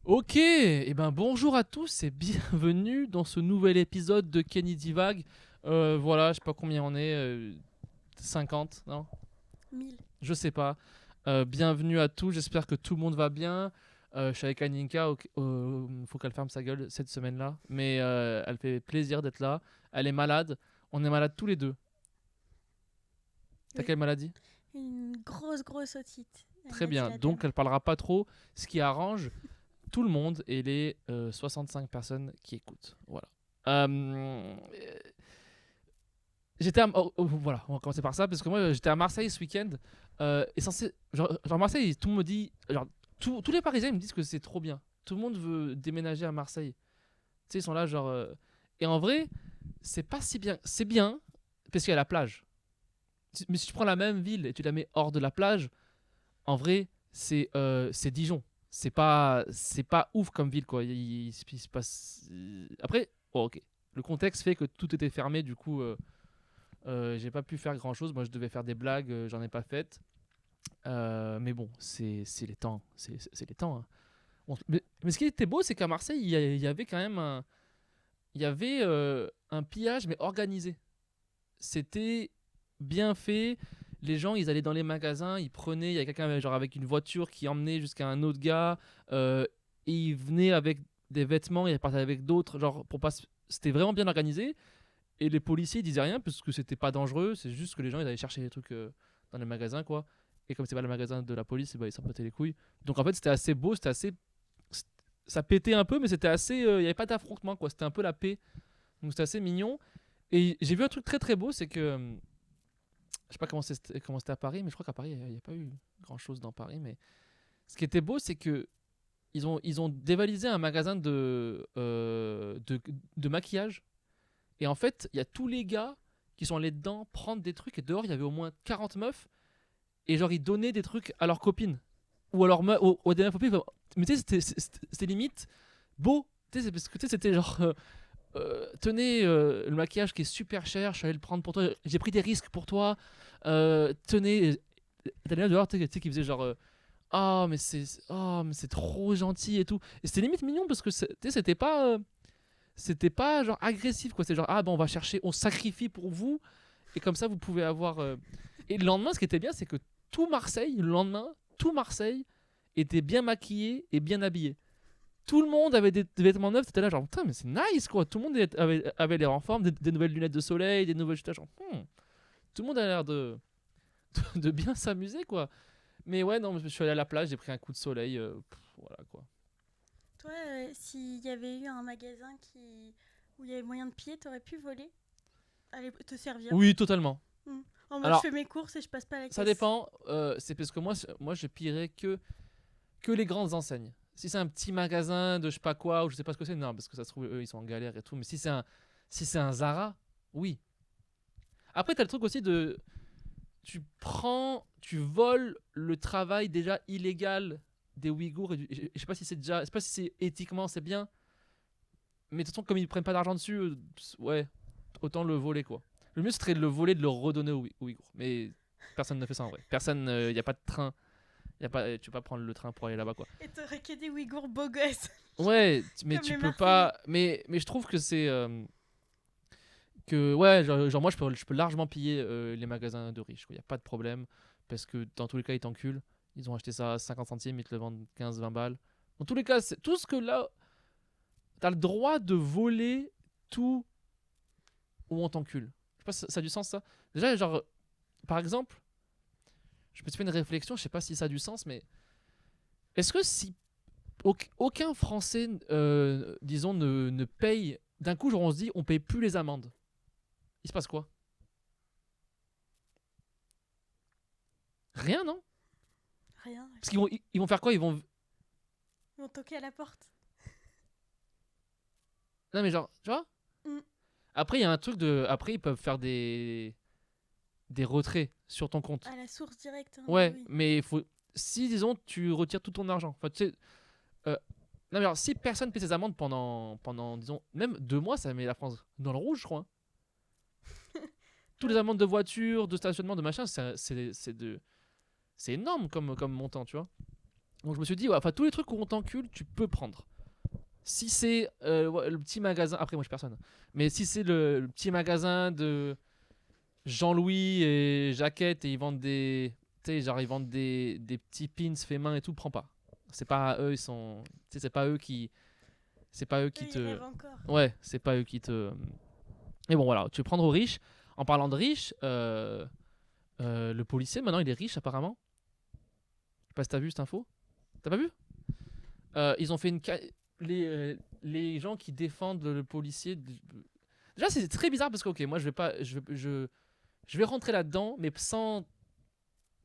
Ok, et ben bonjour à tous et bienvenue dans ce nouvel épisode de Kenny Divague. Voilà, je sais pas combien on est, 50, non? 1000. Je sais pas. Bienvenue à tous, j'espère que tout le monde va bien. Je suis avec Aninka, faut qu'elle ferme sa gueule cette semaine-là, mais elle fait plaisir d'être là. Elle est malade, on est malade tous les deux. T'as Oui. quelle maladie? Une grosse otite. Elle Très m'a dit bien, la donc dame. elle parlera pas trop, ce qui arrange tout le monde et les 65 personnes qui écoutent. Voilà. Euh, voilà, on va commencer par ça parce que moi j'étais à Marseille ce week-end et genre Marseille, tout le monde me dit, genre tous les Parisiens ils me disent que c'est trop bien. Tout le monde veut déménager à Marseille. Tu sais, ils sont là genre et en vrai c'est pas si bien. C'est bien parce qu'il y a la plage. Mais si tu prends la même ville et tu la mets hors de la plage, en vrai c'est Dijon. C'est pas ouf comme ville quoi. Il se passe après. Oh, ok. Le contexte fait que tout était fermé du coup. J'ai pas pu faire grand chose. Moi, je devais faire des blagues, j'en ai pas faites. Mais bon, c'est les temps. C'est les temps, hein. Mais ce qui était beau, c'est qu'à Marseille, il y avait quand même il y avait un pillage, mais organisé. C'était bien fait. Les gens, ils allaient dans les magasins, ils prenaient. Il y a quelqu'un genre avec une voiture qui emmenait jusqu'à un autre gars. euh, et ils venaient avec des vêtements, ils repartaient avec d'autres. Genre, pour pas. C'était vraiment bien organisé. Et les policiers ils disaient rien parce que c'était pas dangereux, c'est juste que les gens ils allaient chercher des trucs dans les magasins quoi. Et comme c'est pas le magasin de la police, bah, ils s'en battaient les couilles. Donc en fait c'était assez beau, c'était assez. Ça pétait un peu, mais c'était assez. Il y avait pas d'affrontement quoi, c'était un peu la paix. Donc c'était assez mignon. Et j'ai vu un truc très très beau, c'est que. Je sais pas comment c'était à Paris, mais je crois qu'à Paris il n'y a pas eu grand chose dans Paris. Mais ce qui était beau, c'est que. Ils ont dévalisé un magasin de maquillage. Et en fait, il y a tous les gars qui sont allés dedans prendre des trucs. Et dehors, il y avait au moins 40 meufs. Et genre, ils donnaient des trucs à leurs copines. Ou à leurs meufs, aux des meufs copines. Mais tu sais, c'était limite beau. Tu sais, parce que tu sais, c'était genre. Tenez, le maquillage qui est super cher, je suis allé le prendre pour toi. J'ai pris des risques pour toi. Tenez. T'as des dehors, tu sais, qui faisaient genre. Mais c'est trop gentil et tout. Et c'était limite mignon parce que tu sais, c'était pas genre agressif quoi, c'est genre ah bon on va chercher, on sacrifie pour vous et comme ça vous pouvez avoir et le lendemain ce qui était bien c'est que tout Marseille était bien maquillé et bien habillé. Tout le monde avait des vêtements neufs, c'était là genre putain mais c'est nice quoi, tout le monde avait l'air en forme, des nouvelles lunettes de soleil, des nouvelles genre tout le monde a l'air de bien s'amuser quoi. Mais ouais non, je suis allé à la plage, j'ai pris un coup de soleil, voilà quoi. Toi, s'il y avait eu un magasin où il y avait moyen de piller, t'aurais pu voler, aller te servir. Oui totalement. Hmm. En mode, je Alors fais mes courses et je passe pas à la ça caisse. dépend, c'est parce que moi je pillerais que les grandes enseignes. Si c'est un petit magasin de je sais pas quoi, ou je sais pas ce que c'est, non, parce que ça se trouve, eux, ils sont en galère et tout. Mais si c'est un Zara, oui. Après, t'as le truc aussi de. Tu voles le travail déjà illégal des Ouïghours. Je sais pas si c'est déjà. Je sais pas si c'est éthiquement, c'est bien. Mais de toute façon, comme ils prennent pas d'argent dessus, ouais, autant le voler quoi. Le mieux serait de le voler, de le redonner aux Ouïghours. Mais personne ne fait ça en vrai. Personne, il n'y a pas de train. Tu peux pas prendre le train pour aller là-bas quoi. Et t'aurais que des Ouïghours beaux gosses, Ouais, mais comme tu les peux Marseillais. pas. Mais je trouve que c'est. Que ouais, genre moi je peux largement piller les magasins de riches. Il y a pas de problème. Parce que dans tous les cas, ils t'enculent. Ils ont acheté ça à 50 centimes, ils te le vendent 15-20 balles. Dans tous les cas, c'est tout ce que là. T'as le droit de voler tout où on t'encule. Je sais pas si ça a du sens ça. Déjà, genre, par exemple, je me suis fait une réflexion, je sais pas si ça a du sens, mais est-ce que si aucun Français, disons, ne paye. D'un coup, genre, on se dit, on paye plus les amendes. Il se passe quoi? Rien, non? Rien. Parce qu'ils vont faire quoi? Ils vont. Ils vont toquer à la porte. Non, mais genre, tu vois? Hmm. Après, il y a un truc de. Après, ils peuvent faire des retraits sur ton compte. À la source directe, hein, oui, Ouais, oui. mais il faut. Si, disons, tu retires tout ton argent. Enfin, tu sais. Non, mais alors, si personne paie ses amendes pendant, disons, même 2 mois, ça met la France dans le rouge, je crois, hein. Toutes les Ouais. amendes de voiture, de stationnement, de machin, c'est énorme comme montant, tu vois. Donc je me suis dit, ouais, enfin tous les trucs où on t'encule, tu peux prendre. Si c'est ouais, le petit magasin, après moi je suis personne, mais si c'est le petit magasin de Jean-Louis et Jaquette et ils vendent des, tu sais, genre ils vendent des petits pins faits main et tout, prends pas. C'est pas eux, ils sont, tu sais, c'est pas eux qui Eux, ils te, rêvent encore. ouais, c'est pas eux qui te. Mais bon voilà, tu veux prendre aux riches. En parlant de riches, le policier maintenant il est riche apparemment. Je sais pas si t'as vu cette info. T'as pas vu? Ils ont fait les gens qui défendent le policier. Déjà c'est très bizarre parce que ok moi je vais pas je vais rentrer là-dedans mais sans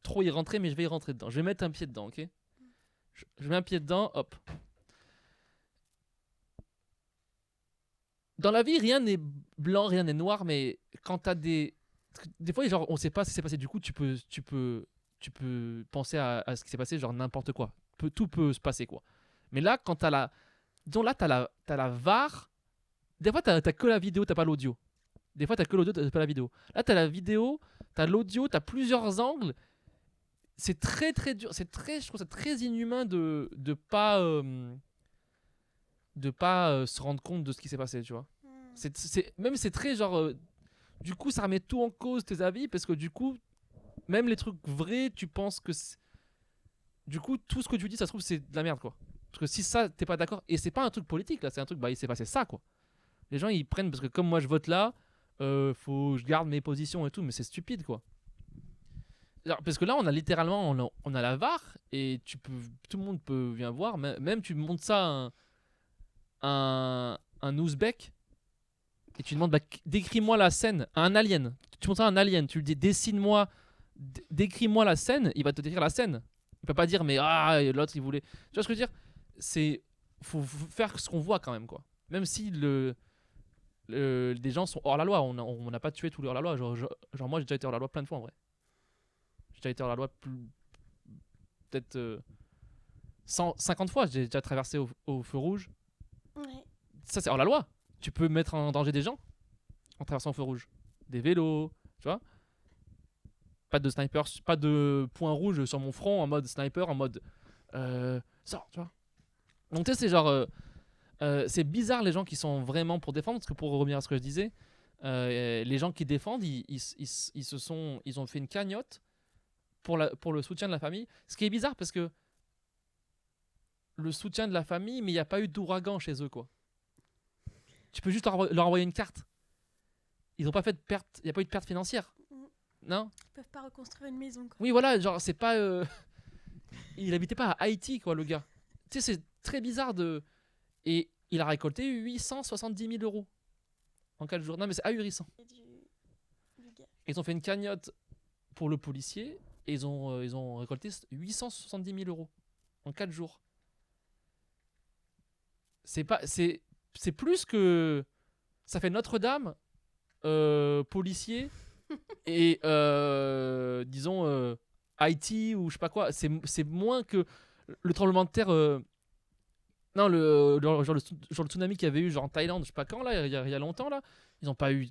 trop y rentrer mais je vais y rentrer dedans. Je vais mettre un pied dedans, ok? Je mets un pied dedans, hop. Dans la vie rien n'est blanc, rien n'est noir mais quand t'as des fois genre on sait pas ce qui s'est passé du coup tu peux penser à ce qui s'est passé genre n'importe quoi. Tout peut se passer quoi. Mais là quand t'as la disons là t'as la VAR. Des fois t'as que la vidéo, t'as pas l'audio. Des fois t'as que l'audio, t'as pas la vidéo. Là t'as la vidéo, t'as l'audio, t'as plusieurs angles. C'est très très dur, je trouve ça très inhumain de pas se rendre compte de ce qui s'est passé, tu vois. Même c'est très genre du coup ça remet tout en cause tes avis parce que du coup même les trucs vrais, tu penses que du coup tout ce que tu dis ça se trouve c'est de la merde quoi. Parce que si ça t'es pas d'accord et c'est pas un truc politique là, c'est un truc bah il s'est passé ça quoi. Les gens ils prennent parce que comme moi je vote là, faut je garde mes positions et tout, mais c'est stupide quoi. Alors, parce que là on a littéralement on a la VAR et tout le monde peut bien voir, même tu montes ça à un ouzbek et tu demandes bah, décris-moi la scène à un alien. Tu montres ça à un alien, tu lui dis dessine-moi, décris-moi la scène, il va te décrire la scène. Il peut pas dire mais ah l'autre il voulait. Tu vois ce que je veux dire? C'est faut faire ce qu'on voit quand même quoi. Même si des gens sont hors la loi. On n'a pas tué tous les hors la loi. Genre moi, j'ai déjà été hors la loi plein de fois en vrai. J'ai déjà été hors la loi peut-être 50 fois. J'ai déjà traversé au feu rouge. Ouais. Ça, c'est hors la loi. Tu peux mettre en danger des gens en traversant au feu rouge. Des vélos, tu vois. Pas de sniper, pas de point rouge sur mon front en mode sniper, en mode sors, tu vois. Donc tu sais, c'est genre. C'est bizarre les gens qui sont vraiment pour défendre, parce que pour revenir à ce que je disais, les gens qui défendent, ils ont fait une cagnotte pour le soutien de la famille. Ce qui est bizarre parce que le soutien de la famille, mais il n'y a pas eu d'ouragan chez eux quoi. Tu peux juste leur envoyer une carte. Ils n'ont pas fait de perte, il n'y a pas eu de perte financière. Non. Ils peuvent pas reconstruire une maison quoi. Oui voilà, genre c'est pas. Il habitait pas à Haïti quoi le gars. Tu sais c'est très bizarre de. Et il a récolté 870 000 euros en 4 jours. Non, mais c'est ahurissant. Du gars. Ils ont fait une cagnotte pour le policier et ils ont récolté 870 000 euros en 4 jours. C'est plus que. Ça fait Notre-Dame, policier et disons Haïti ou je sais pas quoi. C'est moins que le tremblement de terre. Non, genre le tsunami qu'il y avait eu genre en Thaïlande, je sais pas quand, là, il y a longtemps, là, ils n'ont pas eu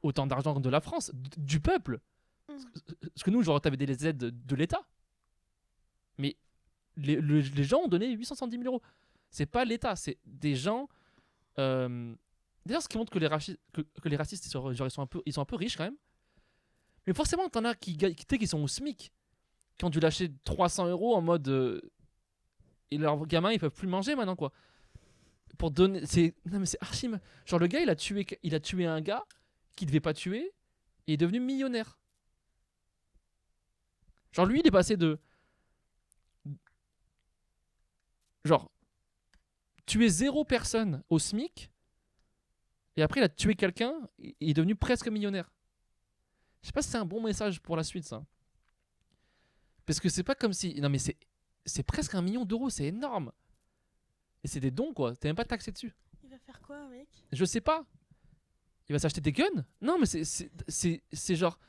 autant d'argent de la France, du peuple. Parce que nous, genre, t'avais des aides de l'État. Mais les gens ont donné 870 000 euros. C'est pas l'État, c'est des gens. D'ailleurs, ce qui montre que les racistes, genre, ils sont un peu riches quand même. Mais forcément, t'en as qui sont au SMIC, qui ont dû lâcher 300 euros en mode. Et leurs gamins ils peuvent plus manger maintenant quoi. Pour donner, non mais c'est archi. Genre le gars il a tué un gars qu'il devait pas tuer et il est devenu millionnaire. Genre lui il est passé de genre tuer 0 personne au SMIC et après il a tué quelqu'un et il est devenu presque millionnaire. Je sais pas si c'est un bon message pour la suite ça. Parce que c'est pas comme si non mais c'est presque 1 million d'euros, c'est énorme. Et c'est des dons quoi, t'es même pas taxé dessus. Il va faire quoi avec? Je sais pas. Il va s'acheter des guns? Non mais c'est genre.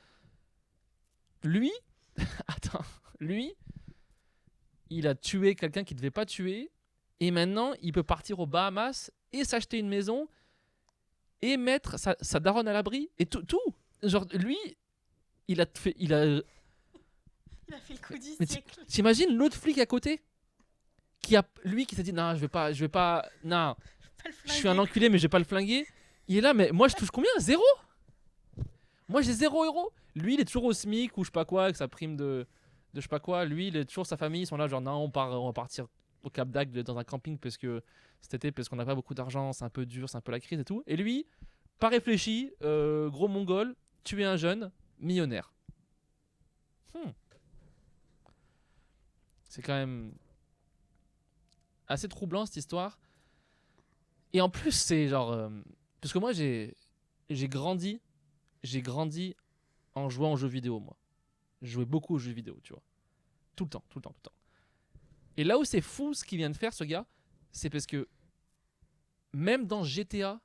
Lui. Attends. Lui. Il a tué quelqu'un qu'il devait pas tuer. Et maintenant il peut partir aux Bahamas et s'acheter une maison. Et mettre sa daronne à l'abri. Et tout. Genre lui. Il a fait le coup du mais siècle. t'imagines l'autre flic à côté lui qui s'est dit non, je vais pas, non, Pas le je suis un flinguer. enculé, mais je vais pas le flinguer. Il est là, mais moi je touche combien? 0. Moi j'ai 0 €. Lui il est toujours au SMIC ou je sais pas quoi, avec sa prime de je sais pas quoi. Lui il est toujours sa famille, ils sont là genre non, on va partir au Cap d'Agde dans un camping parce que cet été, parce qu'on n'a pas beaucoup d'argent, c'est un peu dur, c'est un peu la crise et tout. Et lui, pas réfléchi, gros mongol, tuer un jeune, millionnaire. C'est quand même assez troublant cette histoire. Et en plus c'est genre parce que moi j'ai grandi en jouant aux jeux vidéo, moi. Je jouais beaucoup aux jeux vidéo, tu vois. Tout le temps, tout le temps, tout le temps. Et là où c'est fou ce qu'il vient de faire, ce gars, c'est parce que même dans GTA,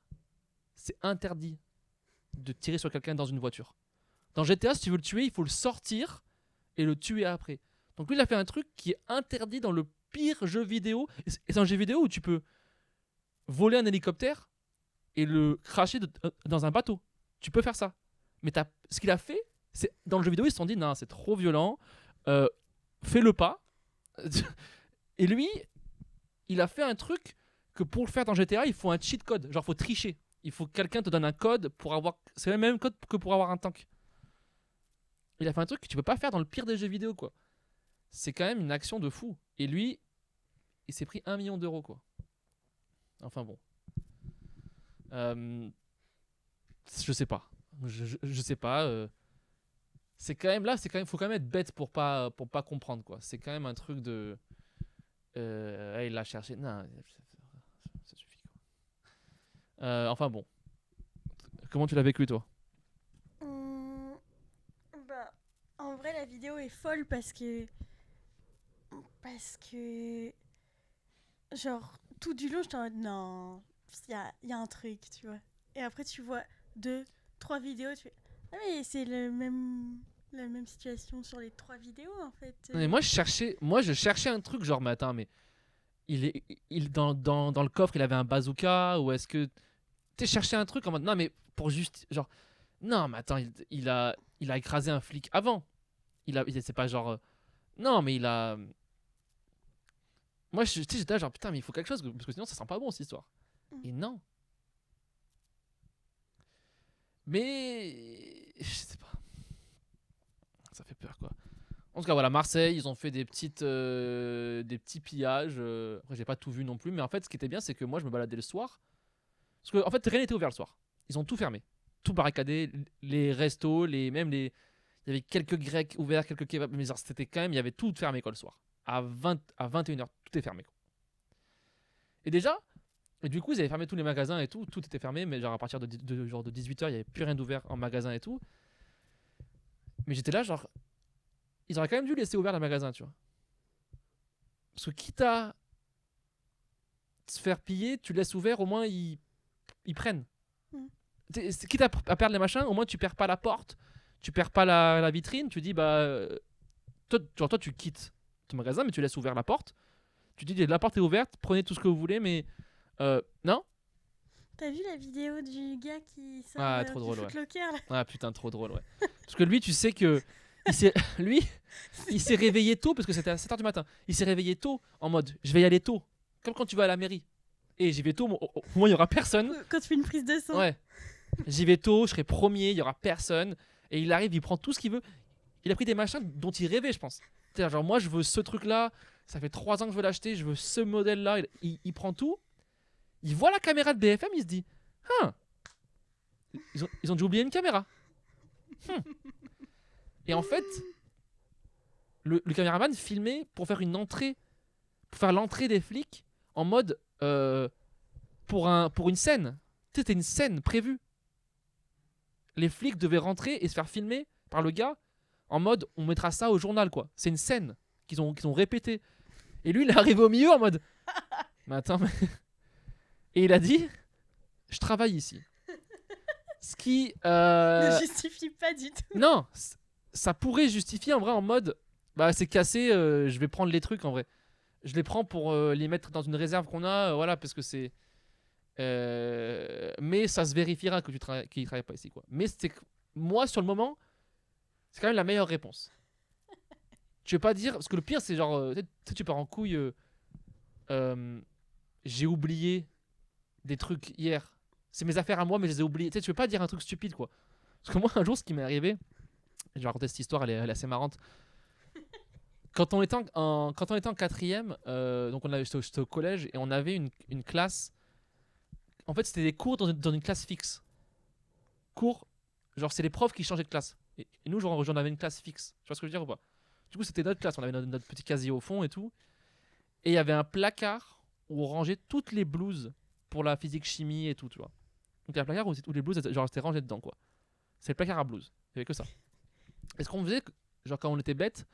c'est interdit de tirer sur quelqu'un dans une voiture. Dans GTA, si tu veux le tuer, il faut le sortir et le tuer après. Donc lui, il a fait un truc qui est interdit dans le pire jeu vidéo. Et c'est un jeu vidéo où tu peux voler un hélicoptère et le cracher dans un bateau. Tu peux faire ça. Mais ce qu'il a fait, c'est dans le jeu vidéo, ils se sont dit non, c'est trop violent, fais-le pas. Et lui, il a fait un truc que pour le faire dans GTA, il faut un cheat code. Genre, faut tricher. Il faut que quelqu'un te donne un code pour avoir. C'est le même code que pour avoir un tank. Il a fait un truc que tu peux pas faire dans le pire des jeux vidéo, quoi. C'est quand même une action de fou. Et lui, il s'est pris 1 million d'euros, quoi. Enfin bon. Je sais pas. Je sais pas. C'est quand même là, faut quand même être bête pour pas comprendre, quoi. C'est quand même un truc de. Il l'a cherché. Non, ça suffit, quoi. Enfin bon. Comment tu l'as vécu, toi? Bah, en vrai, la vidéo est folle parce que. Genre, tout du long, j'étais en mode non, il y a un truc, tu vois. Et après, tu vois 2, 3 vidéos, tu fais. Ah, mais c'est la même situation sur les 3 vidéos en fait. Mais moi, je cherchais un truc genre, mais attends, mais dans le coffre, il avait un bazooka ou est-ce que tu cherché un truc en mode non, mais pour juste genre non, mais attends, il a écrasé un flic avant. C'est pas genre non, mais il a. Moi, tu sais, j'étais là genre putain, mais il faut quelque chose parce que sinon ça sent pas bon cette histoire. Et non. Mais je sais pas. Ça fait peur, quoi. En tout cas, voilà, Marseille, ils ont fait des petits pillages. Après, j'ai pas tout vu non plus, mais en fait, ce qui était bien, c'est que moi, je me baladais le soir. Parce que, en fait, rien n'était ouvert le soir. Ils ont tout fermé, tout barricadé, les restos, même les. Il y avait quelques grecs ouverts, quelques kebabs, mais genre, c'était quand même, il y avait tout fermé, quoi, le soir. À 21h, tout est fermé, quoi. Et déjà, et du coup, ils avaient fermé tous les magasins et tout était fermé, mais genre à partir genre de 18h, il n'y avait plus rien d'ouvert en magasin et tout. Mais j'étais là, genre, ils auraient quand même dû laisser ouvert le magasin, tu vois. Parce que quitte à se faire piller, tu laisses ouvert, au moins ils prennent. Quitte à perdre les machins, au moins tu perds pas la porte, tu perds pas la vitrine, tu dis bah. Toi, tu quittes ton magasin, mais tu laisses ouvert la porte. Tu dis la porte est ouverte, prenez tout ce que vous voulez, mais. Non. T'as vu la vidéo du gars qui sort trop du drôle, Foot Locker là? Ah putain, trop drôle, ouais. Parce que lui, tu sais que. Il s'est réveillé tôt parce que c'était à 7h du matin. Il s'est réveillé tôt en mode je vais y aller tôt. Comme quand tu vas à la mairie. Et j'y vais tôt, au moins il y aura personne. Quand tu fais une prise de sang. Ouais. J'y vais tôt, je serai premier, il y aura personne. Et il arrive, il prend tout ce qu'il veut. Il a pris des machins dont il rêvait, je pense. C'est-à-dire, genre, moi je veux ce truc-là. Ça fait 3 ans que je veux l'acheter. Je veux ce modèle-là. Il prend tout. Il voit la caméra de BFM, il se dit ah, ils ont dû oublier une caméra. Et en fait, le caméraman filmait pour faire l'entrée des flics en mode pour une scène. C'était une scène prévue. Les flics devaient rentrer et se faire filmer par le gars en mode on mettra ça au journal, quoi. C'est une scène qu'ils ont répétée. Et lui, il est arrivé au milieu en mode mais attends, mais... Et il a dit je travaille ici. Ce qui ne justifie pas du tout. Non, ça pourrait justifier en vrai en mode bah c'est cassé, je vais prendre les trucs en vrai. Je les prends pour les mettre dans une réserve qu'on a, voilà, parce que c'est. Mais ça se vérifiera que qu'il travaille pas ici, quoi. Mais moi sur le moment, c'est quand même la meilleure réponse. Tu veux pas dire parce que le pire c'est genre tu pars en couille euh, j'ai oublié des trucs hier. C'est mes affaires à moi, mais je les ai oubliés. Tu sais, tu peux pas dire un truc stupide, quoi. Parce que moi, un jour, ce qui m'est arrivé, je vais raconter cette histoire, elle est assez marrante. Quand on était en quatrième, donc j'étais au collège et on avait une classe. En fait, c'était des cours dans une classe fixe. Cours, genre, c'est les profs qui changeaient de classe. Et nous, genre, j'en avais une classe fixe. Tu vois ce que je veux dire ou pas? Du coup, c'était notre classe. On avait notre petit casier au fond et tout. Et il y avait un placard où on rangeait toutes les blouses pour la physique, chimie et tout, tu vois. Donc, il y a un placard où les blouses, genre, étaient rangées dedans, quoi. C'est le placard à blouses. Il y avait que ça. Et ce qu'on faisait, genre, quand on était bête,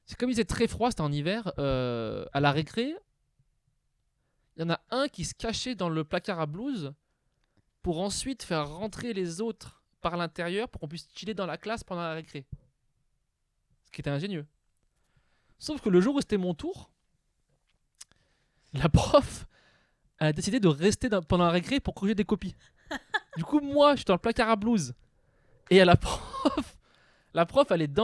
c'est comme il faisait très froid, c'était en hiver, à la récré, il y en a un qui se cachait dans le placard à blouses pour ensuite faire rentrer les autres par l'intérieur pour qu'on puisse chiller dans la classe pendant la récré. Ce qui était ingénieux. Sauf que le jour où c'était mon tour, la prof elle a décidé de rester pendant la récré pour corriger des copies. Du coup, moi, je suis dans le placard à blouses. Et à la prof, elle est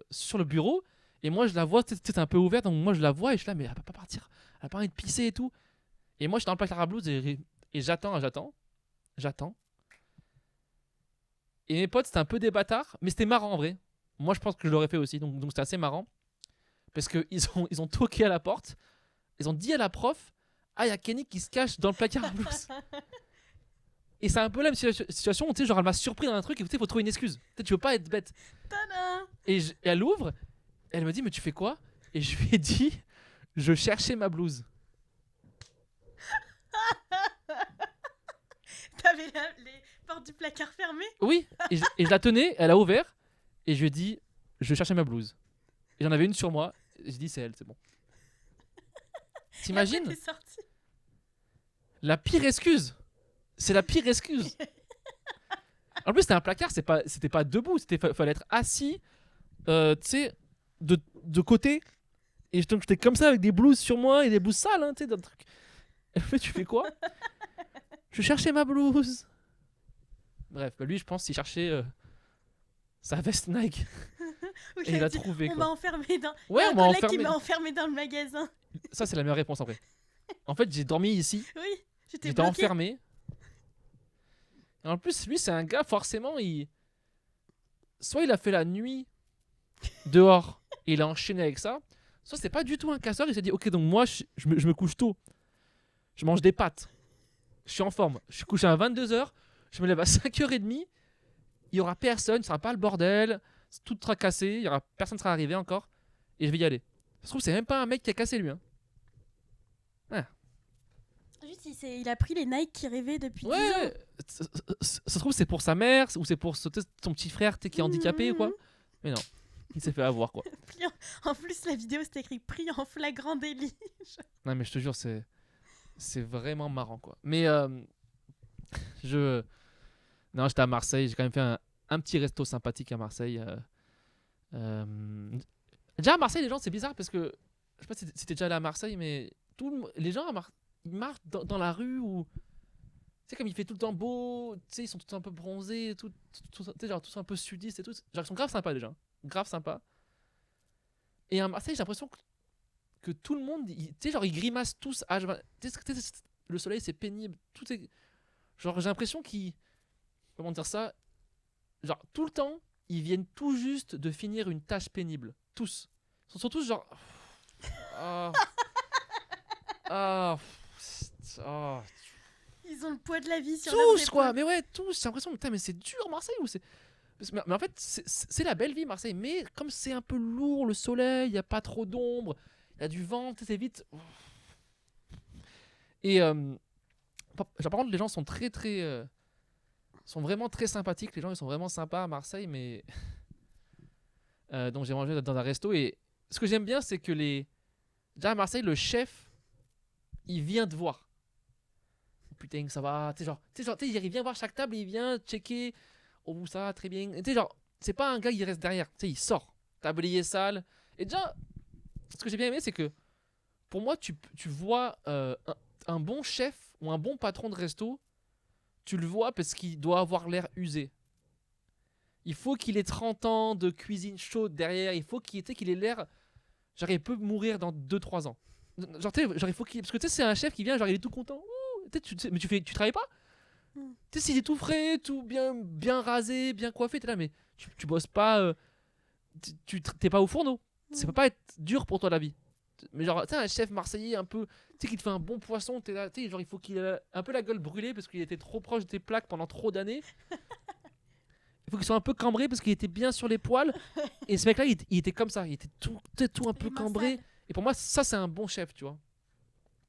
sur le bureau. Et moi, je la vois, c'est un peu ouvert. Donc moi, je la vois et je suis là, mais elle va pas partir. Elle a pas envie de pisser et tout. Et moi, je suis dans le placard à blouses et j'attends. Et mes potes, c'était un peu des bâtards, mais c'était marrant en vrai. Moi, je pense que je l'aurais fait aussi. Donc c'était assez marrant. Parce qu'ils ont toqué à la porte. Ils ont dit à la prof, ah, il y a Kenny qui se cache dans le placard à blouses. Et c'est un peu la même situation où, tu sais, genre, elle m'a surpris dans un truc et tu sais, faut trouver une excuse. Peut-être tu veux pas être bête. Tadam. Et elle ouvre, elle me dit, mais tu fais quoi? Et je lui ai dit, je cherchais ma blouse. T'avais les portes du placard fermées? Oui, et je la tenais, elle a ouvert, et je lui ai dit, je cherchais ma blouse. Et j'en avais une sur moi, et j'ai dit, c'est elle, c'est bon. T'imagines? T'es sorti. La pire excuse. C'est la pire excuse. En plus, c'était un placard, c'était pas debout, fallait être assis, tu sais, de côté. Et donc j'étais comme ça avec des blouses sur moi et des blouses sales, hein, tu sais, dans le truc. Et en fait, tu fais quoi? Je cherchais ma blouse. Bref, bah lui, je pense qu'il cherchait sa veste Nike. Oui, Et il l'a dit, trouvé, on quoi. m'a enfermé dans. Ouais, Il y a on un m'a collègue qui enfermé. m'a enfermé dans le magasin. Ça, c'est la meilleure réponse en vrai. En fait, j'ai dormi ici, Oui, j'étais j'étais bloquée. enfermé. Et en plus, lui, c'est un gars, forcément, soit il a fait la nuit dehors et il a enchaîné avec ça, soit c'est pas du tout un casseur, il s'est dit, ok, donc moi, je me couche tôt. Je mange des pâtes. Je suis en forme. Je suis couché à 22h. Je me lève à 5h30. Il y aura personne. Ce sera pas le bordel. Tout sera cassé. Il y aura personne sera arrivé encore. Et je vais y aller. Ça se trouve, c'est même pas un mec qui a cassé lui. Hein. Juste, il a pris les Nike qu'il rêvait depuis 10 ans. Ouais. Ça se trouve, c'est pour sa mère ou c'est pour son petit frère qui est handicapé ou quoi. Mais non. Il s'est fait avoir quoi. En plus, la vidéo, c'était écrit pris en flagrant délit. Non, mais je te jure, c'est vraiment marrant quoi. Mais non, j'étais à Marseille. J'ai quand même fait un petit resto sympathique à Marseille. Déjà à Marseille, les gens, c'est bizarre parce que je sais pas si t'es déjà allé à Marseille, mais les gens ils marchent dans la rue où tu sais comme il fait tout le temps beau, tu sais ils sont tous un peu bronzés, tu sais genre tous un peu sudistes et tout. Genre ils sont grave sympas déjà, grave sympas. Et à Marseille, j'ai l'impression que tout le monde, tu sais genre ils grimacent tous. Le soleil c'est pénible, tout est genre j'ai l'impression qu'ils comment dire ça, genre tout le temps ils viennent tout juste de finir une tâche pénible, tous. Ils sont tous genre ah ah ah Ils ont le poids de la vie sur leurs tous quoi, épaules. mais ouais tous. J'ai l'impression putain mais c'est dur Marseille ou c'est mais en fait c'est la belle vie Marseille, mais comme c'est un peu lourd le soleil, il y a pas trop d'ombre, il y a du vent, c'est vite. Et par contre les gens sont sont vraiment très sympathiques, les gens ils sont vraiment sympas à Marseille, mais donc j'ai mangé dans un resto et ce que j'aime bien c'est que déjà à Marseille le chef il vient te voir. Putain ça va, tu sais genre il vient voir chaque table, il vient checker, oh ça va très bien, tu sais genre c'est pas un gars qui reste derrière, tu sais il sort, tablier sale. Et déjà ce que j'ai bien aimé c'est que pour moi tu vois un bon chef ou un bon patron de resto, tu le vois parce qu'il doit avoir l'air usé. Il faut qu'il ait 30 ans de cuisine chaude derrière, il faut qu'il ait l'air genre il peut mourir dans 2-3 ans. Genre, tu sais, genre il faut qu'il. Parce que tu sais, c'est un chef qui vient, genre il est tout content. Ouh, mais tu travailles pas. Mm. Tu sais, s'il est tout frais, tout bien rasé, bien coiffé, t'es là, mais tu bosses pas. T'es pas au fourneau. Ça Mm. peut pas être dur pour toi la vie. Mais genre, tu sais, un chef marseillais un peu. Tu sais, qui te fait un bon poisson, t'es là, tu sais, genre il faut qu'il ait un peu la gueule brûlée parce qu'il était trop proche de tes plaques pendant trop d'années. Il faut qu'il soit un peu cambré parce qu'il était bien sur les poils. Et ce mec-là, il était comme ça. Il était tout un peu Les mains cambré. sales. Et pour moi, ça, c'est un bon chef, tu vois.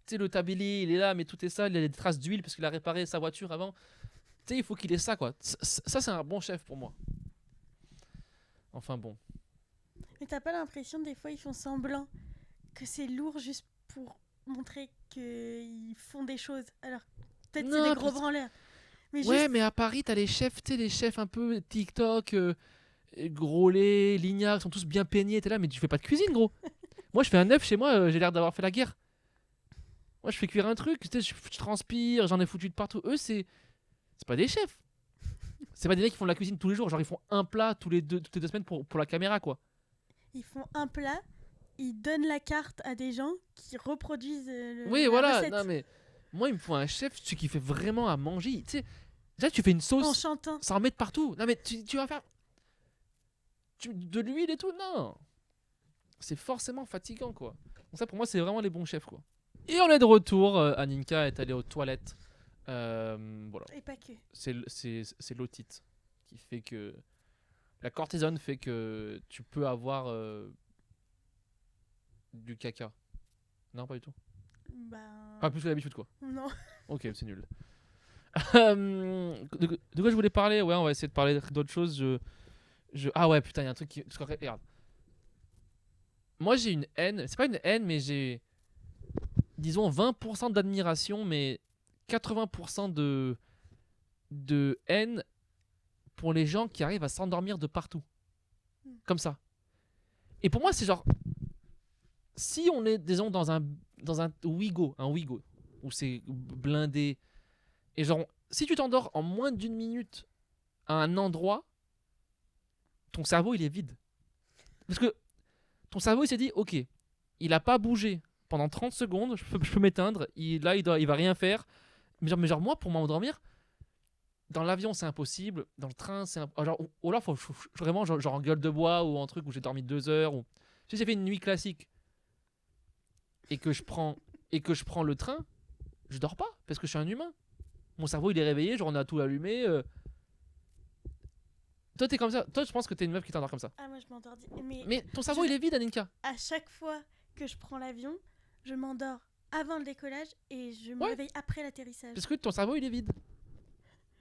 Tu sais, le tablier, il est là, mais tout est sale. Il a des traces d'huile parce qu'il a réparé sa voiture avant. Tu sais, il faut qu'il ait ça, quoi. Ça, c'est un bon chef pour moi. Enfin bon. Mais t'as pas l'impression, des fois, ils font semblant que c'est lourd juste pour montrer qu'ils font des choses. Alors, peut-être c'est Non, des gros parce- branleurs. Mais Ouais, juste, mais à Paris, t'as les chefs, tu sais, les chefs un peu TikTok, gros lait, Lignac, sont tous bien peignés. T'es là, mais tu fais pas de cuisine, gros. Moi, je fais un œuf chez moi, j'ai l'air d'avoir fait la guerre. Moi, je fais cuire un truc, tu sais, je transpire, j'en ai foutu de partout. Eux, c'est pas des chefs. C'est pas des mecs qui font de la cuisine tous les jours. Genre, ils font un plat toutes les 2 semaines pour la caméra, quoi. ils font un plat, ils donnent la carte à des gens qui reproduisent Oui, la voilà. recette Non, mais moi, il me faut un chef, celui qui fait vraiment à manger. Tu sais, déjà, tu fais une en sauce chantant. sans en mettre partout. Non, mais tu vas faire de l'huile et tout. Non. C'est forcément fatigant, quoi. Donc, ça, pour moi, c'est vraiment les bons chefs, quoi. Et on est de retour. Aninka est allée aux toilettes. Voilà. Et pas que. C'est l'otite qui fait que. La cortisone fait que tu peux avoir du caca. Non, pas du tout. Ben. Pas plus que d'habitude, quoi. Non. Ok, c'est nul. De quoi je voulais parler? Ouais, on va essayer de parler d'autre chose. Ah ouais, putain, il y a un truc qui. Parce qu'en fait, regarde. Moi, j'ai une haine. C'est pas une haine, mais j'ai. Disons 20% d'admiration, mais 80% de haine pour les gens qui arrivent à s'endormir de partout. Comme ça. Et pour moi, c'est genre. Si on est, disons, dans un Ouigo, où c'est blindé, et genre, si tu t'endors en moins d'une minute à un endroit, ton cerveau, il est vide. Parce que ton cerveau, il s'est dit, ok, il a pas bougé pendant 30 secondes, je peux m'éteindre, il va rien faire. Mais genre, moi, pour m'endormir, dans l'avion, c'est impossible, dans le train, c'est impossible. Genre, ou là, faut vraiment, genre en gueule de bois, ou en truc où j'ai dormi 2 heures, ou si j'ai fait une nuit classique, et que je prends le train, je dors pas, parce que je suis un humain. Mon cerveau, il est réveillé, genre on a tout allumé. Toi, t'es comme ça. Toi, je pense que t'es une meuf qui t'endort comme ça. Ah, moi je m'endors. Mais ton cerveau, il est vide, Aninka. À chaque fois que je prends l'avion, je m'endors avant le décollage et je me Ouais. réveille après l'atterrissage. Parce que ton cerveau, il est vide.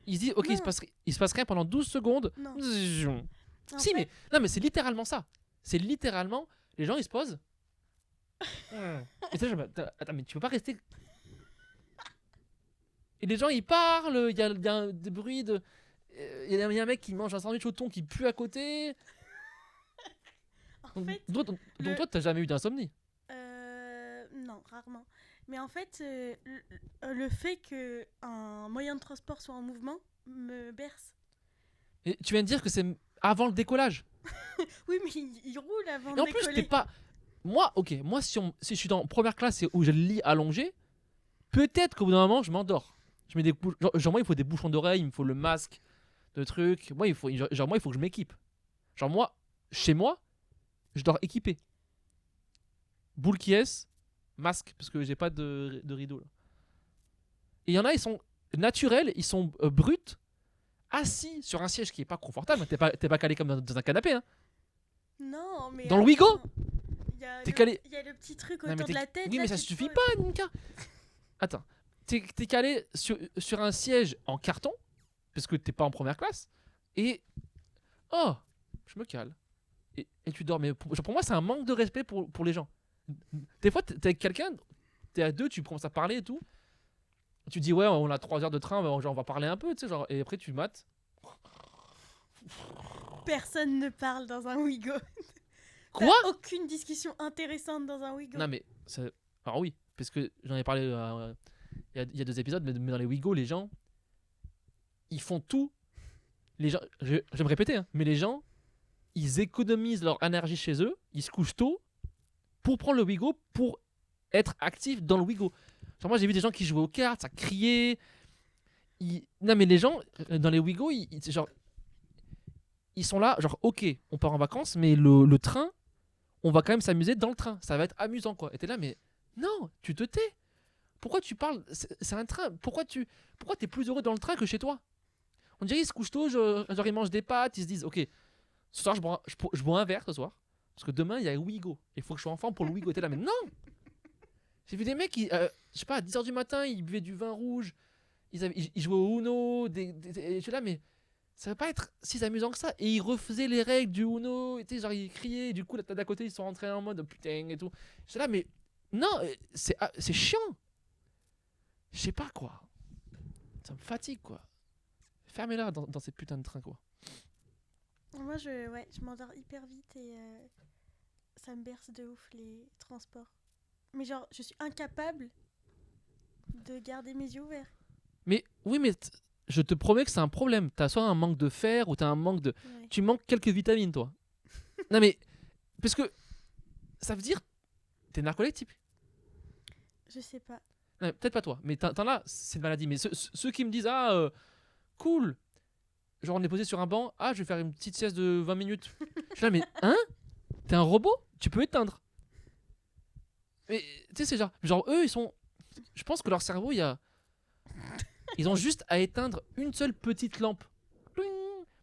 Il se dit, ok, Non. il se passe rien pendant 12 secondes. Non. Si, En fait, mais non, mais c'est littéralement ça. C'est littéralement, les gens, ils se posent. Et ça, attends, mais tu peux pas rester. Et les gens, ils parlent. Il y a des bruits de. Il y a un mec qui mange un sandwich au thon qui pue à côté. En fait, Donc toi, t'as jamais eu d'insomnie. non, rarement. Mais en fait, le fait que un moyen de transport soit en mouvement me berce. Et tu viens de dire que c'est avant le décollage. Oui, mais il roule avant Et en de plus, décoller. t'es pas. Moi, ok, moi, si je suis dans première classe et où j'ai le lit allongé, peut-être qu'au bout d'un moment, je m'endors. Je mets des genre, moi, il faut des bouchons d'oreille, il me faut le masque, de trucs. Moi, il faut que je m'équipe. Genre, moi, chez moi, je dors équipé. Boule qui est, masque, parce que j'ai pas de rideau là. Et il y en a, ils sont naturels, ils sont bruts, assis sur un siège qui est pas confortable. T'es pas calé comme dans un canapé, hein. Non, mais. Dans le Ouigo attends, T'es calé. Il y a le petit truc Non, mais autour de la tête. Oui, là, mais ça tu te suffit poses. pas, Ninka. Attends, t'es calé sur un siège en carton, parce que t'es pas en première classe, et. Oh, je me cale. Et tu dors. Mais pour moi, c'est un manque de respect pour les gens. Des fois, t'es avec quelqu'un, t'es à deux, tu commences à parler et tout. Tu dis, ouais, on a 3 heures de train, genre, on va parler un peu, tu sais, genre, et après, tu mates. Personne ne parle dans un Ouigo. Quoi? T'as aucune discussion intéressante dans un Ouigo. Non, mais. Alors, oui, parce que j'en ai parlé il y a 2 épisodes, mais dans les Ouigo, les gens, ils font tout. Les gens, je vais me répéter, hein, mais les gens, ils économisent leur énergie chez eux, ils se couchent tôt, pour prendre le Wigo, pour être actif dans le Wigo. Genre moi j'ai vu des gens qui jouaient aux cartes, ça criait. Non mais les gens dans les Wigo, genre, ils sont là, genre ok, on part en vacances, mais le train, on va quand même s'amuser dans le train. Ça va être amusant quoi. Et t'es là, mais non, tu te tais. Pourquoi tu parles? C'est un train. Pourquoi t'es plus heureux dans le train que chez toi? On dirait ils se couchent tôt, genre ils mangent des pâtes, ils se disent ok, ce soir je bois un verre ce soir. Parce que demain il y a Wigo. Il faut que je sois en forme pour le Wigo. Et t'es là, mais non! J'ai vu des mecs qui, je sais pas, à 10h du matin, ils buvaient du vin rouge, ils jouaient au Uno, et je suis là, mais ça va pas être si amusant que ça. Et ils refaisaient les règles du Uno, et genre ils criaient, et du coup, là, d'à côté, ils sont rentrés en mode putain et tout. Je suis là, mais non, c'est chiant. Je sais pas quoi. Ça me fatigue quoi. Fermez-la dans ces putains de trains quoi. Moi, je m'endors hyper vite et ça me berce de ouf les transports. Mais genre, je suis incapable de garder mes yeux ouverts. Mais oui, mais je te promets que c'est un problème. T'as soit un manque de fer ou t'as un manque de. Ouais. Tu manques quelques vitamines, toi. Non, mais. Parce que. Ça veut dire. T'es narcoleptique. Je sais pas. Non, peut-être pas toi, mais t'en as, c'est une maladie. Mais ceux qui me disent, ah, cool. Genre, on est posé sur un banc. Ah, je vais faire une petite sieste de 20 minutes. Je suis là, mais hein? T'es un robot? Tu peux éteindre. Mais tu sais, c'est genre, eux, ils sont. Je pense que leur cerveau, ils ont juste à éteindre une seule petite lampe. Pling.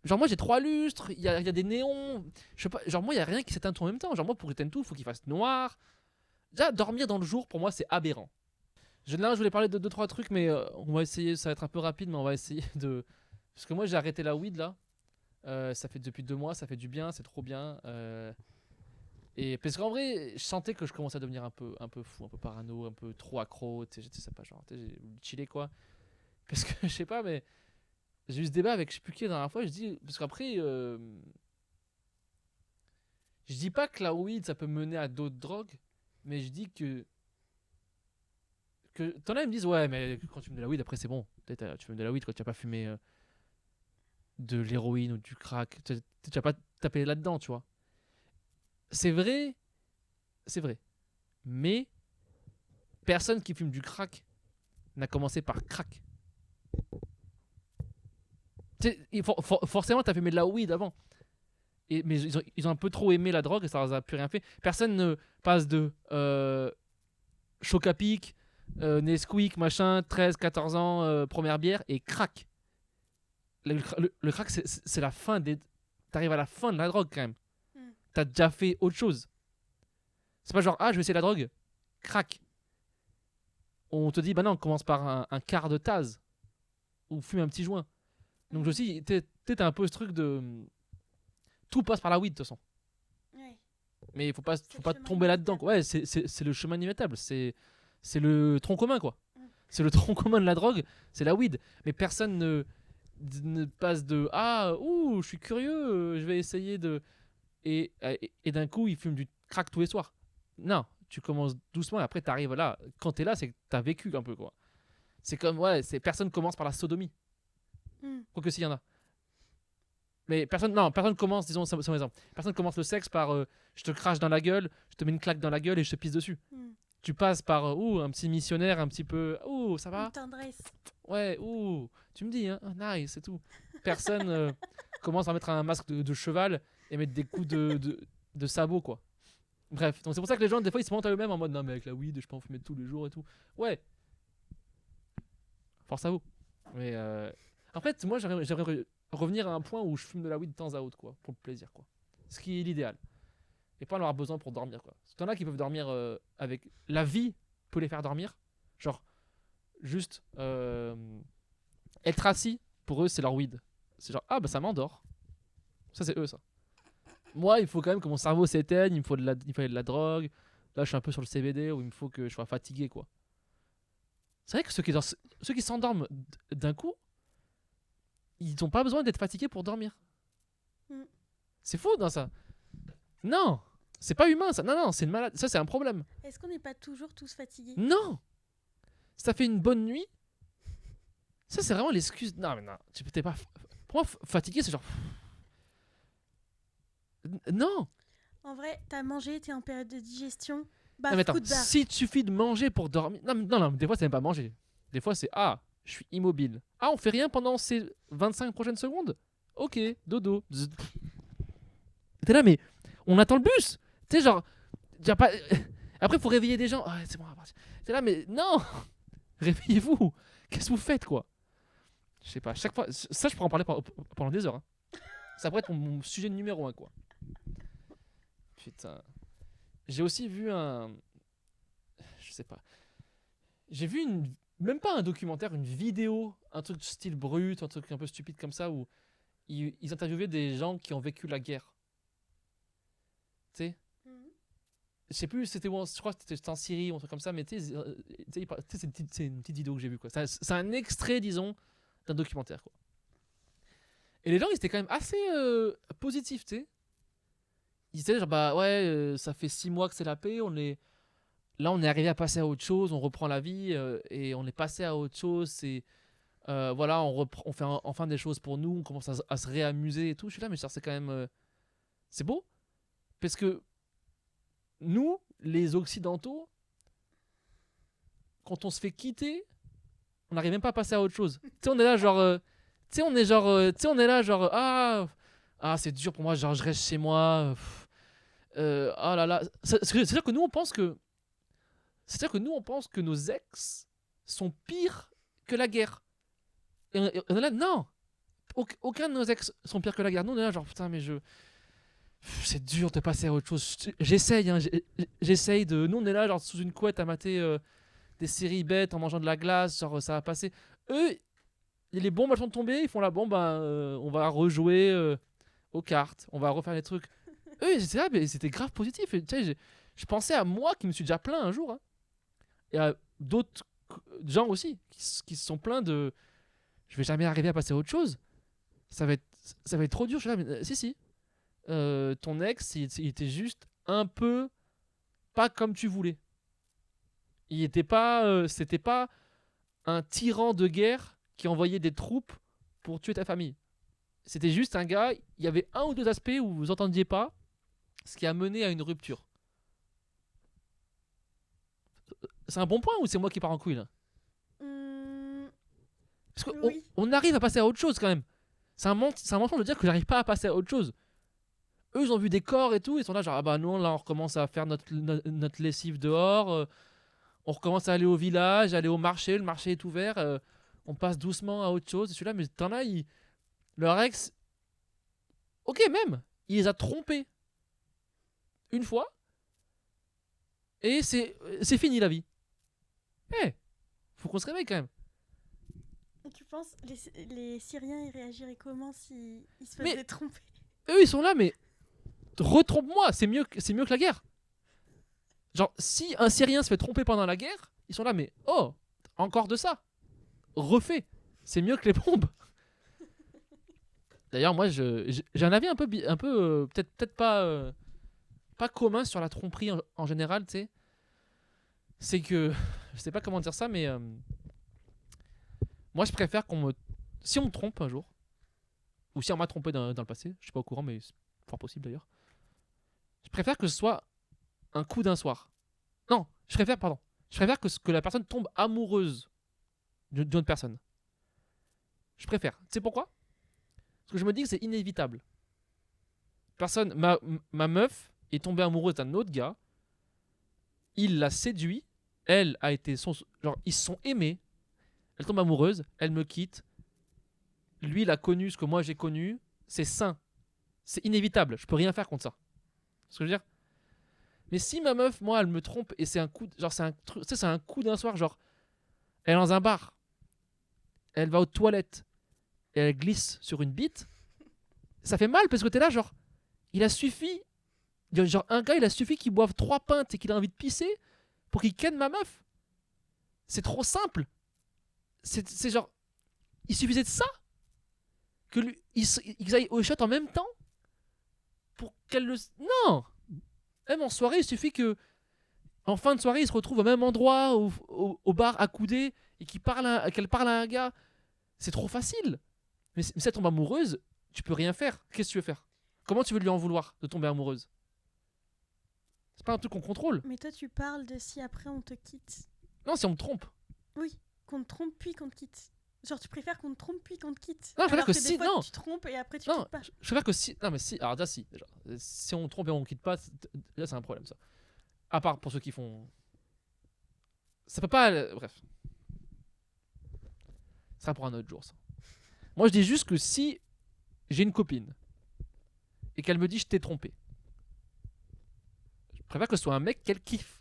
Genre, moi, j'ai 3 lustres, il y a des néons. Je sais pas, genre, moi, il y a rien qui s'éteint tout en même temps. Genre, moi, pour éteindre tout, il faut qu'il fasse noir. Déjà, dormir dans le jour, pour moi, c'est aberrant. Là, je voulais parler de 2-3 trucs, mais on va essayer, ça va être un peu rapide, mais on va essayer de. Parce que moi, j'ai arrêté la weed là. Ça fait depuis 2 mois, ça fait du bien, c'est trop bien. Et parce qu'en vrai, je sentais que je commençais à devenir un peu fou, un peu parano, un peu trop accro. Tu sais, c'est pas genre, j'ai voulu chiller quoi. Parce que je sais pas, mais j'ai eu ce débat avec je sais plus qui la dernière fois. Je dis, parce qu'après, je dis pas que la weed ça peut mener à d'autres drogues, mais je dis que t'en as, ils me disent, ouais, mais quand tu fumes de la weed, après c'est bon. Peut-être tu fumes de la weed quand tu n'as pas fumé de l'héroïne ou du crack. Tu n'as pas tapé là-dedans, tu vois. C'est vrai, mais personne qui fume du crack n'a commencé par crack. Forcément, t'as fumé de la weed avant. Mais ils ont un peu trop aimé la drogue et ça leur a plus rien fait. Personne ne passe de choc à pic, Nesquik, machin, 13, 14 ans, première bière et crack. Le crack, c'est la fin des. T'arrives à la fin de la drogue quand même. T'as déjà fait autre chose. C'est pas genre, ah, je vais essayer la drogue. Crack. On te dit, bah non, on commence par un quart de tasse. Ou fume un petit joint. Donc, je aussi, t'as un peu ce truc de. Tout passe par la weed, de toute façon. Ouais. Mais il faut pas tomber là-dedans. Ouais, c'est le chemin inévitable. C'est le tronc commun, quoi. C'est le tronc commun de la drogue, c'est la weed. Mais personne ne passe de ah, ouh, je suis curieux, je vais essayer de. Et d'un coup, il fume du crack tous les soirs. Non, tu commences doucement et après, t'arrives là. Quand t'es là, c'est que t'as vécu un peu, quoi. C'est comme, ouais, personne commence par la sodomie. Quoique s'il y en a. Mais personne commence, disons, c'est mon exemple. Personne commence le sexe par je te crache dans la gueule, je te mets une claque dans la gueule et je te pisse dessus. Tu passes par un petit missionnaire un petit peu, ça va? Une tendresse. Ouais, tu me dis, hein, nice, c'est tout. Personne commence à mettre un masque de cheval et mettre des coups de sabot, quoi. Bref, donc c'est pour ça que les gens, des fois, ils se mentent à eux-mêmes en mode non, mais avec la weed, je peux en fumer tous les jours et tout. Ouais. Force à vous. Mais en fait, moi, j'aimerais revenir à un point où je fume de la weed de temps à autre, quoi, pour le plaisir, quoi. Ce qui est l'idéal. Et pas en avoir besoin pour dormir, quoi. Parce qu'il y en a qui peuvent dormir avec. La vie peut les faire dormir. Genre, juste être assis, pour eux, c'est leur weed. C'est genre, ah bah ça m'endort. Ça, c'est eux, ça. Moi, il faut quand même que mon cerveau s'éteigne, il fallait de la drogue. Là, je suis un peu sur le CBD où il me faut que je sois fatigué, quoi. C'est vrai que ceux qui s'endorment d'un coup, ils n'ont pas besoin d'être fatigués pour dormir. C'est faux dans ça. Non, c'est pas humain ça. Non, c'est une maladie. Ça, c'est un problème. Est-ce qu'on n'est pas toujours tous fatigués? Non. Ça fait une bonne nuit. Ça, c'est vraiment l'excuse. Non, mais non. T'es pas. Pour moi, fatigué, c'est genre. Non. En vrai, t'as mangé, t'es en période de digestion. Non, Bah, mais attends, fruit bar. s'il te suffit de manger pour dormir. Non, non, des fois, c'est même pas manger. Des fois, c'est ah, je suis immobile. Ah, on fait rien pendant ces 25 prochaines secondes. Ok, dodo. Zzz. T'es là, mais on attend le bus. Tu sais, genre. y a pas... Après, faut réveiller des gens. Ah, c'est bon, on va partir. T'es là, mais non. Réveillez-vous. Qu'est-ce que vous faites, quoi? Je sais pas, chaque fois. Ça, je pourrais en parler pendant des heures. Hein. Ça pourrait être mon sujet numéro 1, quoi. Putain. J'ai aussi vu un. Je sais pas. J'ai vu une. Même pas un documentaire, une vidéo, un truc style brut, un truc un peu stupide comme ça, où ils interviewaient des gens qui ont vécu la guerre. Tu sais? Mhm. Je sais plus, c'était où, je crois que c'était en Syrie ou un truc comme ça, mais tu sais, c'est une petite vidéo que j'ai vue, quoi. C'est un extrait, disons, d'un documentaire, quoi. Et les gens, ils étaient quand même assez positifs, tu sais. Ils disaient, genre, bah ouais, ça fait 6 mois que c'est la paix, là, on est arrivé à passer à autre chose, on reprend la vie, et on est passé à autre chose, c'est. Voilà, on fait enfin des choses pour nous, on commence à se réamuser et tout. Je suis là, mais ça, c'est quand même. C'est beau. Parce que nous, les Occidentaux, quand on se fait quitter, on n'arrive même pas à passer à autre chose. Tu sais, on est là, genre. Tu sais, on est genre. Tu sais, on est là, genre. Ah, c'est dur pour moi, genre, je reste chez moi. Ah là là. C'est-à-dire que nous, on pense que. C'est-à-dire que nous, on pense que nos ex sont pires que la guerre. Et on est là, non! Aucun de nos ex sont pires que la guerre. Nous, on est là, genre, putain, mais je. C'est dur de passer à autre chose. J'essaye, hein, j'essaye de. Nous, on est là, genre, sous une couette à mater des séries bêtes en mangeant de la glace, genre, ça va passer. Eux, les bombes, elles sont tombées, ils font la bombe, on va rejouer aux cartes, on va refaire des trucs. Eux, ils étaient là, mais c'était grave positif. Et, tu sais, je pensais à moi qui me suis déjà plaint un jour, hein, et à d'autres gens aussi qui se sont plaints de. Je vais jamais arriver à passer à autre chose. Ça va être, ça va être trop dur. Je suis là, mais si. Ton ex, il était juste un peu pas comme tu voulais. Il était pas, c'était pas un tyran de guerre qui envoyait des troupes pour tuer ta famille. C'était juste un gars. Il y avait un ou deux aspects où vous entendiez pas, ce qui a mené à une rupture. C'est un bon point ou c'est moi qui pars en couille là? Hum, Parce qu'on oui. on arrive à passer à autre chose quand même. C'est un mensonge de dire que j'arrive pas à passer à autre chose. Eux, ils ont vu des corps et tout, ils sont là, genre, ah bah non, là, on recommence à faire notre lessive dehors, on recommence à aller au village, aller au marché, le marché est ouvert, on passe doucement à autre chose. Et celui-là, mais t'en as, leur ex, ok, même, il les a trompés une fois, et c'est fini la vie. Eh, faut qu'on se réveille quand même. Tu penses, les Syriens, ils réagiraient comment s'ils se Mais- faisaient tromper? Eux, ils sont là, mais retrompe-moi, c'est mieux que la guerre. Genre, si un Syrien se fait tromper pendant la guerre, ils sont là, mais oh, encore de ça. Refait. C'est mieux que les bombes. D'ailleurs, moi, j'ai un avis un peu, peut-être pas commun sur la tromperie en général, tu sais. C'est que, je sais pas comment dire ça, mais moi, je préfère qu'on me. Si on me trompe un jour, ou si on m'a trompé dans le passé, je suis pas au courant, mais c'est fort possible d'ailleurs. Je préfère que ce soit un coup d'un soir. Non, pardon. Je préfère que la personne tombe amoureuse d'une autre personne. Je préfère. Tu sais pourquoi? Parce que je me dis que c'est inévitable. Ma meuf est tombée amoureuse d'un autre gars. Il l'a séduit. Elle a été genre, ils se sont aimés. Elle tombe amoureuse. Elle me quitte. Lui, il a connu ce que moi j'ai connu. C'est sain. C'est inévitable. Je peux rien faire contre ça. C'est ce que je veux dire. Mais si ma meuf, moi, elle me trompe et c'est un coup, genre c'est un truc, tu sais, c'est un coup d'un soir, genre, elle est dans un bar, elle va aux toilettes et elle glisse sur une bite, ça fait mal parce que t'es là, genre, il a suffi, genre un gars, il a suffi qu'il boive 3 pintes et qu'il a envie de pisser pour qu'il ken ma meuf. C'est trop simple. C'est genre, il suffisait de ça que ils aillent au shot en même temps pour qu'elle le. Non. Même en soirée, il suffit que en fin de soirée, ils se retrouvent au même endroit, au bar accoudés, et qu'elle parle à un gars. C'est trop facile. Mais si elle tombe amoureuse, tu peux rien faire. Qu'est-ce que tu veux faire? Comment tu veux lui en vouloir de tomber amoureuse? C'est pas un truc qu'on contrôle. Mais toi, tu parles de si après on te quitte. Non, si on me trompe. Oui, qu'on te trompe puis qu'on te quitte. Genre, tu préfères qu'on te trompe puis qu'on te quitte. Non, je préfère Alors que des si- fois, non. tu te trompes et après tu Non, quittes pas. je préfère que si. Non, mais si. Alors, déjà, si. Déjà. Si on trompe et on quitte pas, là, c'est un problème, ça. À part pour ceux qui font. Ça peut pas. Bref. Ça sera pour un autre jour, ça. Moi, je dis juste que si j'ai une copine et qu'elle me dit je t'ai trompé, je préfère que ce soit un mec qu'elle kiffe.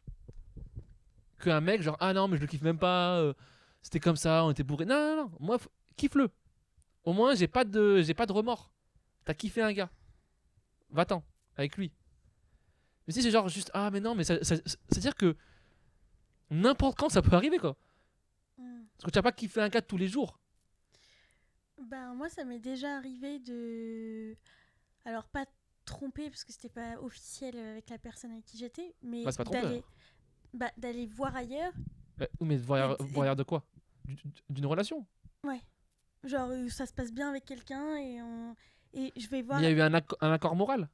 Qu'un mec, genre, ah non, mais je le kiffe même pas, c'était comme ça, on était bourrés. Non, non, non, moi, kiffe-le. Au moins, j'ai pas de remords. T'as kiffé un gars. Va-t'en, avec lui. Mais si c'est genre juste, ah, mais non, mais c'est-à-dire que n'importe quand ça peut arriver, quoi. Hmm. Parce que tu n'as pas kiffé un gars tous les jours. Ben, moi, ça m'est déjà arrivé de. Alors, pas tromper parce que c'était pas officiel avec la personne avec qui j'étais, mais Bah, c'est pas tromper, d'aller d'aller voir ailleurs. Mais voir Et- voir de quoi D'une relation. Ouais. Genre, ça se passe bien avec quelqu'un et je vais Mais voir. il y a eu un accord moral.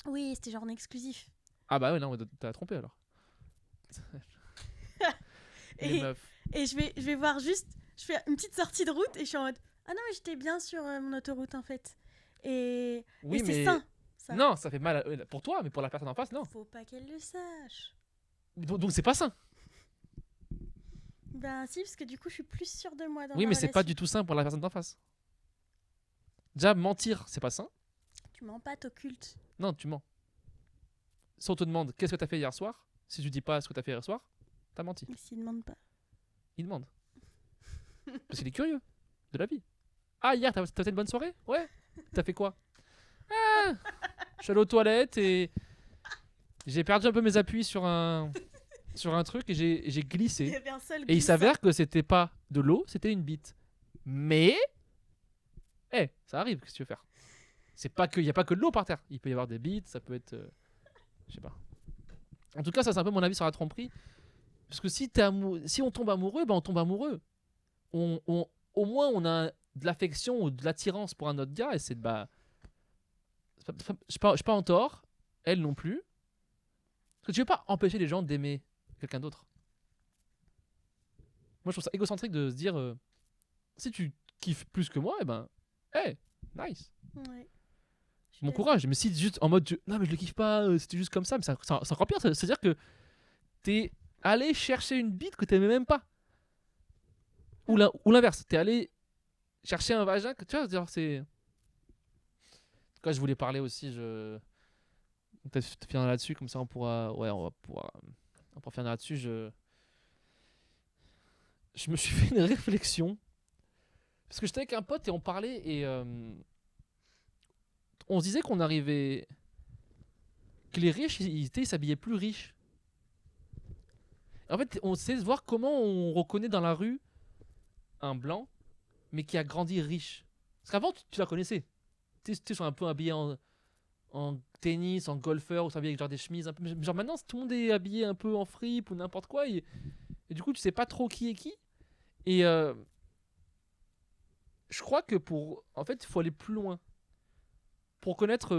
Oui, c'était genre en exclusif. Ah bah ouais, non, t'as trompé alors. Les Et, meufs. et je vais voir juste. Je fais une petite sortie de route et je suis en mode. Ah non, mais j'étais bien sur mon autoroute en fait. Et Oui, c'est mais. sain. Ça. Non, ça fait mal pour toi, mais pour la personne en face, non. Faut pas qu'elle le sache. Donc c'est pas sain. Ben si, parce que du coup, je suis plus sûre de moi dans Oui, ma mais c'est pas relation. du tout sain pour la personne d'en face. Déjà, mentir, c'est pas sain. Tu mens pas, t'occultes. Non, tu mens. Si on te demande qu'est-ce que t'as fait hier soir, si tu dis pas ce que t'as fait hier soir, t'as menti. Mais s'ils demandent pas. Il demande. Parce qu'il est curieux de la vie. Ah, hier, t'as fait une bonne soirée? Ouais. T'as fait quoi? Ah, je suis allé aux toilettes et j'ai perdu un peu mes appuis sur un truc et j'ai Il y glissé. avait un seul Et il glissant. s'avère que c'était pas de l'eau, c'était une bite. Mais, ça arrive, qu'est-ce que tu veux faire? C'est pas que, y a pas que de l'eau par terre. Il peut y avoir des bites, ça peut être, je sais pas. En tout cas, ça c'est un peu mon avis sur la tromperie. Parce que si on tombe amoureux, ben on tombe amoureux. Au moins on a de l'affection ou de l'attirance pour un autre gars et c'est bah, je suis pas en tort, elle non plus. Parce que tu veux pas empêcher les gens d'aimer quelqu'un d'autre. Moi je trouve ça égocentrique de se dire si tu kiffes plus que moi, et ben, nice. Ouais. Je suis Mon d'accord. courage. Mais si juste en mode non mais je le kiffe pas, c'était juste comme ça, mais c'est encore pire. C'est-à-dire que t'es allé chercher une bite que t'aimais même pas. Ou l'inverse, t'es allé chercher un vagin que tu vois, genre c'est. En tout cas, je voulais parler aussi, peut-être finir là-dessus, comme ça on pourra. Ouais, on pourra finir là-dessus. Je me suis fait une réflexion. Parce que j'étais avec un pote et on parlait et on se disait qu'on arrivait. Que les riches, ils s'habillaient plus riches. En fait, on sait se voir comment on reconnaît dans la rue un blanc, mais qui a grandi riche. Parce qu'avant, tu la connaissais. Tu sais, un peu habillé en tennis, en golfeur, ou s'habiller avec genre des chemises un peu. Genre maintenant, tout le monde est habillé un peu en fripe ou n'importe quoi. Et du coup, tu sais pas trop qui est qui. Et je crois que en fait, il faut aller plus loin. Pour connaître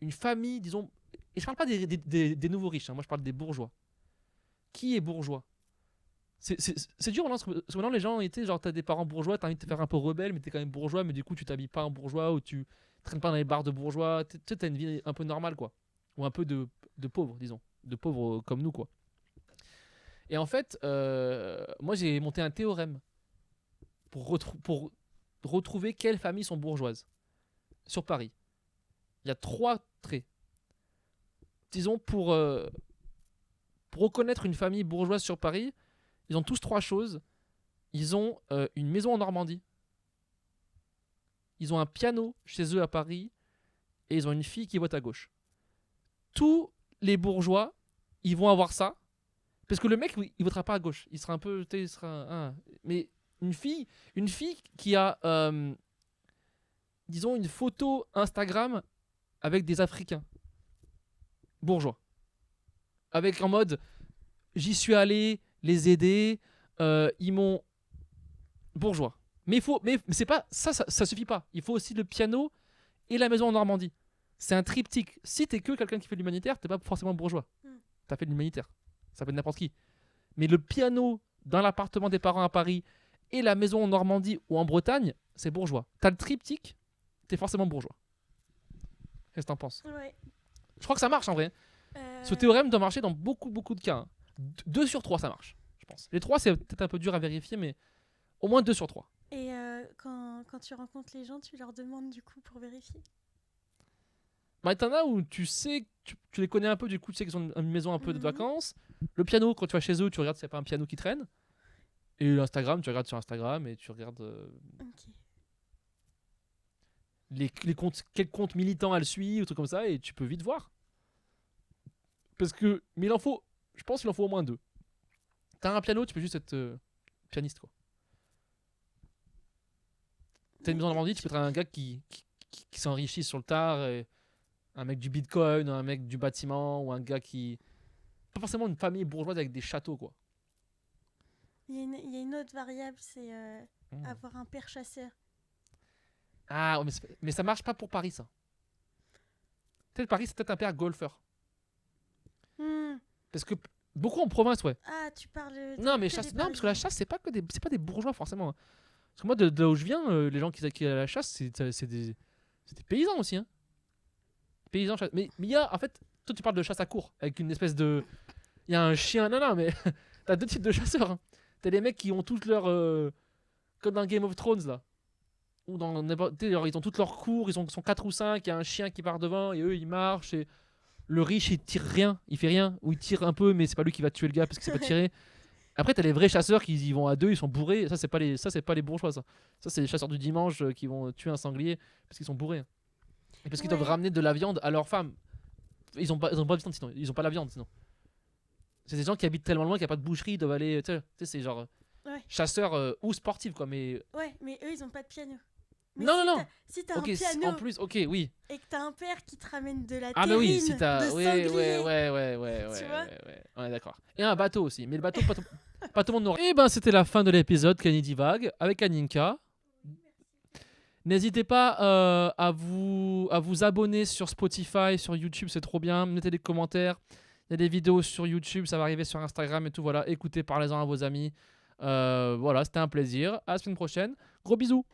une famille, disons. Et je parle pas des nouveaux riches, hein, moi je parle des bourgeois. Qui est bourgeois? C'est dur, parce que maintenant les gens étaient genre, t'as des parents bourgeois, t'as envie de te faire un peu rebelle, mais t'es quand même bourgeois, mais du coup tu t'habilles pas en bourgeois ou tu traînes pas dans les bars de bourgeois. Tu sais, t'as une vie un peu normale, quoi. Ou un peu de pauvre, disons. De pauvres comme nous, quoi. Et en fait, moi j'ai monté un théorème pour retrouver quelles familles sont bourgeoises sur Paris. Il y a 3 traits. Disons, pour reconnaître une famille bourgeoise sur Paris, ils ont tous 3 choses. Ils ont une maison en Normandie. Ils ont un piano chez eux à Paris. Et ils ont une fille qui vote à gauche. Tous les bourgeois, ils vont avoir ça. Parce que le mec, il votera pas à gauche. Il sera un peu... mais une fille qui a, disons, une photo Instagram avec des Africains bourgeois. Avec en mode, j'y suis allé les aider, ils m'ont... Bourgeois. Mais c'est pas ça suffit pas. Il faut aussi le piano et la maison en Normandie. C'est un triptyque. Si t'es que quelqu'un qui fait de l'humanitaire, t'es pas forcément bourgeois. Hmm. t'as fait de l'humanitaire. Ça peut être n'importe qui. Mais le piano dans l'appartement des parents à Paris et la maison en Normandie ou en Bretagne, c'est bourgeois. T'as le triptyque, t'es forcément bourgeois. Qu'est-ce que t'en penses? Ouais. Je crois que ça marche en vrai. Euh, Ce théorème doit marcher dans beaucoup de cas. Hein. 2 sur 3, ça marche, je pense. Les 3, c'est peut-être un peu dur à vérifier, mais au moins 2 sur 3. Et quand tu rencontres les gens, tu leur demandes du coup pour vérifier. Bah, t'en as où tu sais, tu les connais un peu, du coup, tu sais qu'ils ont une maison un peu de Mhm. vacances. Le piano, quand tu vas chez eux, tu regardes s'il n'y a pas un piano qui traîne. Et l'Instagram, tu regardes sur Instagram et tu regardes Ok. les comptes, quel compte militant elle suit, ou trucs comme ça, et tu peux vite voir. Parce que, mais il en faut, je pense qu'il en faut au moins 2. T'as un piano, tu peux juste être pianiste, quoi. T'as une maison en Normandie, tu peux être un gars qui s'enrichit sur le tard, et un mec du bitcoin, un mec du bâtiment, ou un gars qui. Pas forcément une famille bourgeoise avec des châteaux, quoi. Il y a une autre variable, c'est Hmm. avoir un père chasseur. Ah, ouais, mais ça marche pas pour Paris, ça. Peut-être Paris, c'est peut-être un père golfeur. Hmm. Parce que beaucoup en province, ouais. Ah, tu parles Non, mais que chasse, des non, parce que la Parisiens. chasse, c'est pas des bourgeois forcément. Hein. Parce que moi, de là où je viens, les gens qui à la chasse, c'est des paysans aussi. Hein. Paysans, mais il y a, en fait, toi tu parles de chasse à court, avec une espèce de. Il y a un chien, non, mais t'as 2 types de chasseurs. Hein. T'as les mecs qui ont toutes leurs. Comme dans Game of Thrones, là. Ou dans genre, ils ont toutes leurs cours, sont 4 ou 5, il y a un chien qui part devant, et eux ils marchent, et le riche il tire rien, il fait rien, ou il tire un peu, mais c'est pas lui qui va tuer le gars parce qu'il sait pas tirer. Après, t'as les vrais chasseurs qui y vont à 2, ils sont bourrés. Ça, c'est pas les bourgeois, ça. Ça, c'est les chasseurs du dimanche qui vont tuer un sanglier parce qu'ils sont bourrés. Hein. Et parce qu'ils doivent Ouais. ramener de la viande à leurs femmes. Ils ont pas de viande sinon. Ils ont pas la viande sinon. C'est des gens qui habitent tellement loin qu'il n'y a pas de boucherie, ils doivent aller. Tu sais, c'est genre Ouais. chasseurs ou sportifs, quoi. Mais. Ouais, mais eux, ils ont pas de piano. Mais Non, si non, t'as non! si t'as un Ok, piano en plus, ok, oui. et que t'as un père qui te ramène de la Ah, bah oui, si terrine t'as. de Oui, sanglier, ouais, tu vois. ouais. On est d'accord. Et un bateau aussi. Mais le bateau, pas tout le monde n'aura. Et ben, c'était la fin de l'épisode Kenny Divague avec Aninka. N'hésitez pas à vous abonner sur Spotify, sur YouTube, c'est trop bien. Mettez des commentaires. Il y a des vidéos sur YouTube, ça va arriver sur Instagram et tout. Voilà, écoutez, parlez-en à vos amis. Voilà, c'était un plaisir. À la semaine prochaine. Gros bisous.